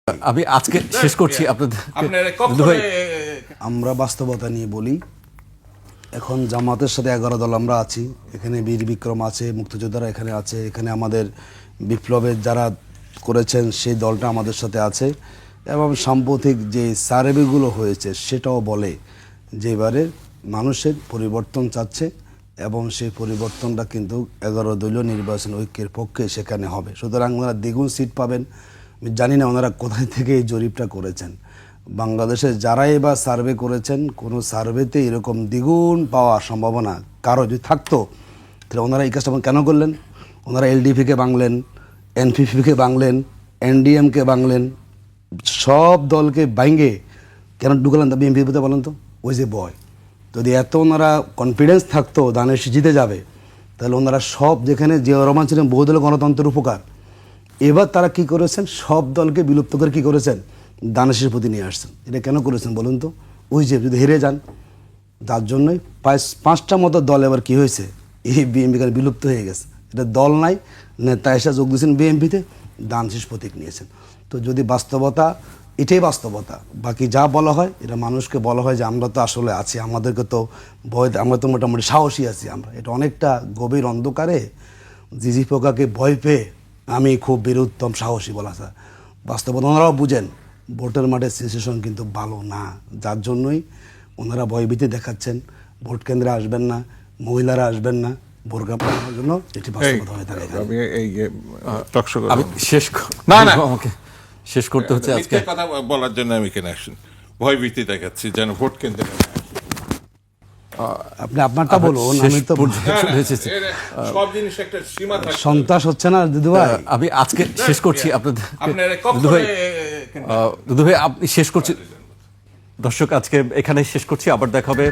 আমি আজকে শেষ করছি আপনাদের আমরা বাস্তবতা নিয়ে বলি। এখন জামাতের সাথে 11 দল আমরা আছি, এখানে বীর বিক্রম আছে, মুক্তিযোদ্ধারা এখানে আছে, এখানে আমাদের বিপ্লবের যারা করেছেন সেই দলটা আমাদের সাথে আছে এবং সাম্প্রতিক যে সার্ভেগুলো হয়েছে সেটাও বলে যে এবারে মানুষের পরিবর্তন চাচ্ছে এবং সেই পরিবর্তনটা কিন্তু 11 দলীয় নির্বাচন ঐক্যের পক্ষে সেখানে হবে। সুতরাং ওনারা দ্বিগুণ সিট পাবেন। আমি জানি না ওনারা কোথায় থেকে এই জরিপটা করেছেন। বাংলাদেশে যারাই বা সার্ভে করেছেন কোনো সার্ভেতে এরকম দ্বিগুণ পাওয়ার সম্ভাবনা কারো যদি থাকতো তাহলে ওনারা এই কাজটা কেন করলেন? ওনারা এলডিপিকে ভাঙলেন, এনপিপিকে ভাঙলেন, এনডিএমকে ভাঙলেন, সব দলকে ভাঙে কেন ঢুকালেন বিএনপিতে বলেন তো? ওই যে বয়, যদি এত ওনারা কনফিডেন্স থাকতো দানেশ জিতে যাবে তাহলে ওনারা সব, যেখানে জিয়াউর রহমান ছিলেন বহুদলীয় গণতন্ত্রের উপকার, এবার তারা কি করেছেন? সব দলকে বিলুপ্ত করে কি করেছেন? দানেশের প্রতি নিয়ে আসছেন। এটা কেন করেছেন বলুন তো? ওই যে যদি হেরে যান, যার জন্যই 5টা মতো দল এবার কি হয়েছে, এই বিএনপি বিলুপ্ত হয়ে গেছে। এটা দল নাই, নেতা এসে যোগ দিয়েছেন বিএনপিতে, দানশেষ প্রতীক নিয়েছেন। তো যদি বাস্তবতা, এটাই বাস্তবতা, বাকি যা বলা হয় এটা মানুষকে বলা হয় যে আমরা তো আসলে আছি, আমাদেরকে তো ভয়, আমরা তো মোটামুটি সাহসী আছি। আমরা এটা অনেকটা গভীর অন্ধকারে জিজি পোকাকে ভয় পেয়ে আমি খুব বীরুত্তম সাহসী বলা যায়। বাস্তবতা ওনারাও বুঝেন ভোটের মাঠের সিচুয়েশন কিন্তু ভালো না, যার জন্যই ওনারা ভয়ভীতি দেখাচ্ছেন। ভোট কেন্দ্রে আসবেন না, মহিলারা আসবেন না, বোরকা পরানোর জন্য এটি বাস্তবতা হয়ে থাকে। আমি শেষ আমাকে শেষ করতে হচ্ছে। আজকে কথা বলার জন্য আমি কেন আসুন ভয়ভীতি দেখাচ্ছি যেন ভোট কেন্দ্রে আপনি আপনারটা বলুন, আমি তো সব জিনিস একটা সীমা থাকে। সন্ত্রাস হচ্ছে না দিদু ভাই? আমি আজকে শেষ করছি আপনাদের। দুদু ভাই আপনি শেষ করছি। দর্শক আজকে এখানে শেষ করছি, আবার দেখা হবে।